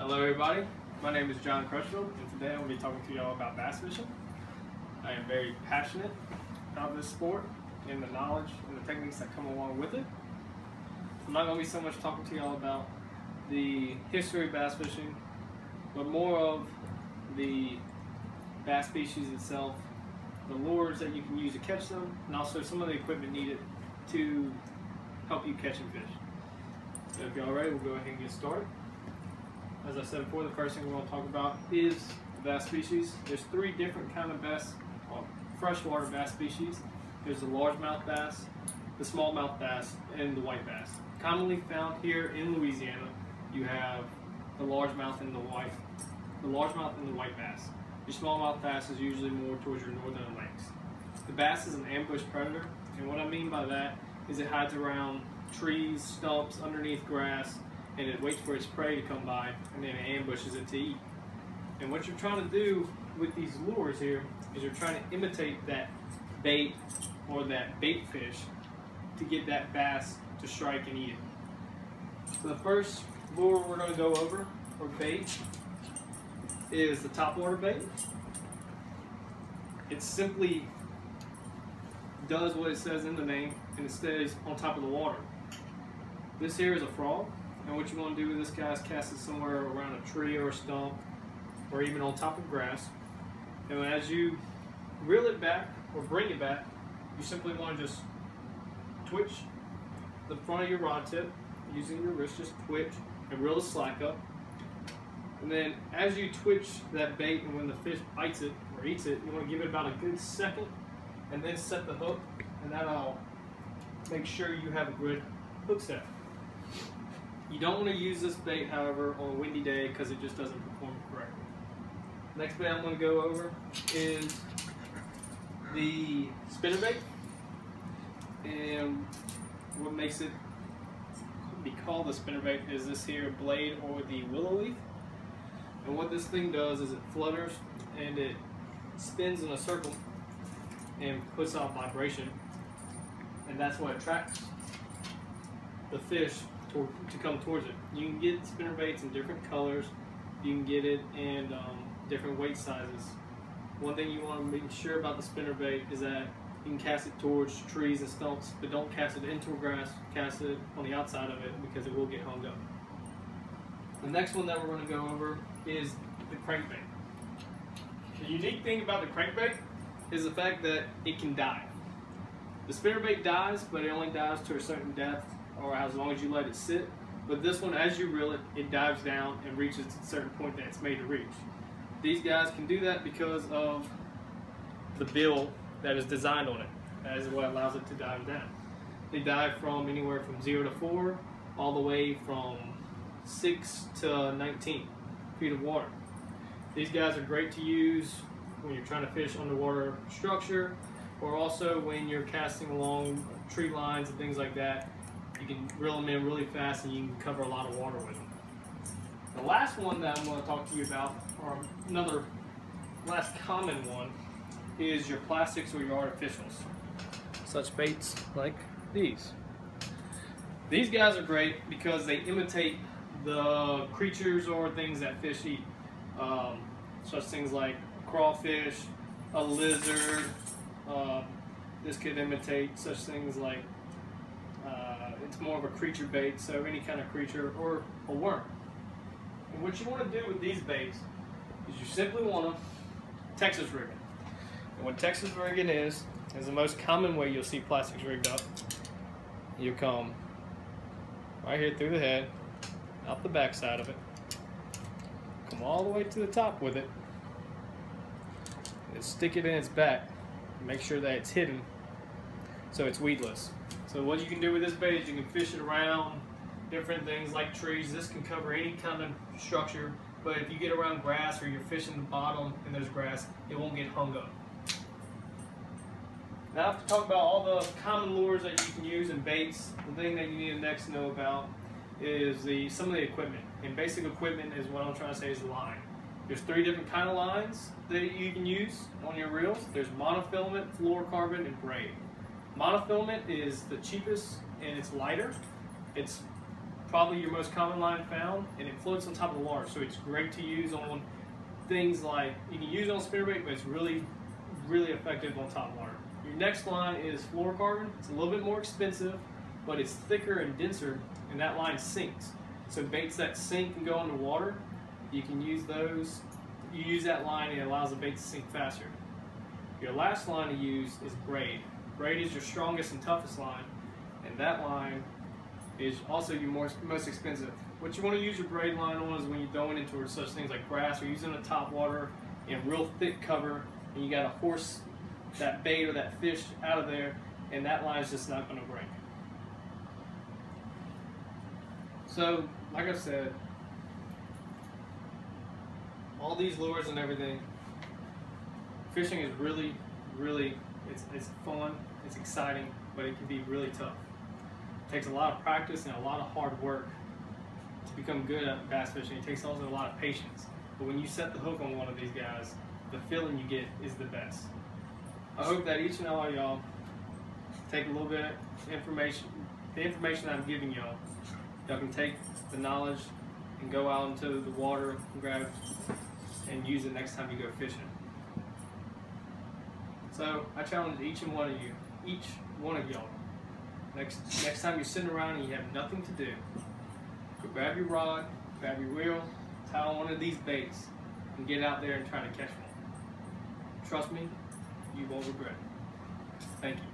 Hello everybody, my name is John Crutchfield, and today I'm going to be talking to y'all about bass fishing. I am very passionate about this sport and the knowledge and the techniques that come along with it. I'm not going to be so much talking to y'all about the history of bass fishing, but more of the bass species itself, the lures that you can use to catch them, and also some of the equipment needed to help you catch and fish. So if y'all ready, we'll go ahead and get started. As I said before, the first thing we're going to talk about is the bass species. There's three different kind of bass, freshwater bass species. There's the largemouth bass, the smallmouth bass, and the white bass. Commonly found here in Louisiana, you have the largemouth and the white bass. Your smallmouth bass is usually more towards your northern lakes. The bass is an ambush predator, and what I mean by that is it hides around trees, stumps, underneath grass, and it waits for its prey to come by, and then it ambushes it to eat. And what you're trying to do with these lures here is you're trying to imitate that bait or that bait fish to get that bass to strike and eat it. So the first lure we're going to go over, or bait, is the topwater bait. It simply does what it says in the name, and it stays on top of the water. This here is a frog. And what you want to do with this guy is cast it somewhere around a tree or a stump, or even on top of grass. And as you reel it back or bring it back, you simply want to just twitch the front of your rod tip using your wrist, just twitch and reel the slack up. And then as you twitch that bait, and when the fish bites it or eats it, you want to give it about a good second and then set the hook, and that'll make sure you have a good hook set. You don't want to use this bait, however, on a windy day because it just doesn't perform correctly. Next bait I'm going to go over is the spinnerbait. And what makes it be called the spinnerbait is this here blade or the willow leaf. And what this thing does is it flutters and it spins in a circle and puts out vibration. And that's what attracts the fish to come towards it. You can get spinnerbaits in different colors. You can get it in different weight sizes. One thing you want to make sure about the spinnerbait is that you can cast it towards trees and stumps, but don't cast it into grass. Cast it on the outside of it because it will get hung up. The next one that we're going to go over is the crankbait. The unique thing about the crankbait is the fact that it can dive. The spinnerbait dives, but it only dives to a certain depth, or as long as you let it sit. But this one, as you reel it, it dives down and reaches a certain point that it's made to reach. These guys can do that because of the bill that is designed on it. That is what allows it to dive down. They dive from anywhere from 0 to 4, all the way from 6 to 19 feet of water. These guys are great to use when you're trying to fish underwater structure, or also when you're casting along tree lines and things like that. You can reel them in really fast and you can cover a lot of water with them. The last one that I'm going to talk to you about, or another last common one, is your plastics or your artificials. Such baits like these. These guys are great because they imitate the creatures or things that fish eat. Such things like crawfish, a lizard. This could imitate such things like it's more of a creature bait, so any kind of creature or a worm. And what you want to do with these baits is you simply want to Texas rig it. And what Texas rigging is the most common way you'll see plastics rigged up. You come right here through the head, out the back side of it, come all the way to the top with it, and stick it in its back. Make sure that it's hidden so it's weedless. So what you can do with this bait is you can fish it around different things like trees. This can cover any kind of structure, but if you get around grass or you're fishing the bottom and there's grass, it won't get hung up. Now I have to talk about all the common lures that you can use in baits. The thing that you need to next know about is some of the equipment. And basic equipment is what I'm trying to say is the line. There's three different kind of lines that you can use on your reels. There's monofilament, fluorocarbon, and braid. Monofilament is the cheapest and it's lighter. It's probably your most common line found, and it floats on top of the water, so it's great to use on things like, you can use it on spinnerbait, but it's really, really effective on top water. Your next line is fluorocarbon. It's a little bit more expensive, but it's thicker and denser, and that line sinks. So baits that sink and go underwater, you can use those. You use that line, and it allows the bait to sink faster. Your last line to use is braid. Braid is your strongest and toughest line, and that line is also your most expensive. What you want to use your braid line on is when you're throwing into such things like grass or using a top water in real thick cover, and you got to horse that bait or that fish out of there, and that line is just not going to break. So, like I said, all these lures and everything, fishing is really, really, it's fun, it's exciting, but it can be really tough. It takes a lot of practice and a lot of hard work to become good at bass fishing. It takes also a lot of patience. But when you set the hook on one of these guys, the feeling you get is the best. I hope that each and all of y'all take a little bit of information, the information I'm giving y'all can take the knowledge and go out into the water and grab and use it next time you go fishing. So I challenge each and one of y'all, next time you're sitting around and you have nothing to do, go grab your rod, grab your reel, tie on one of these baits, and get out there and try to catch one. Trust me, you won't regret it. Thank you.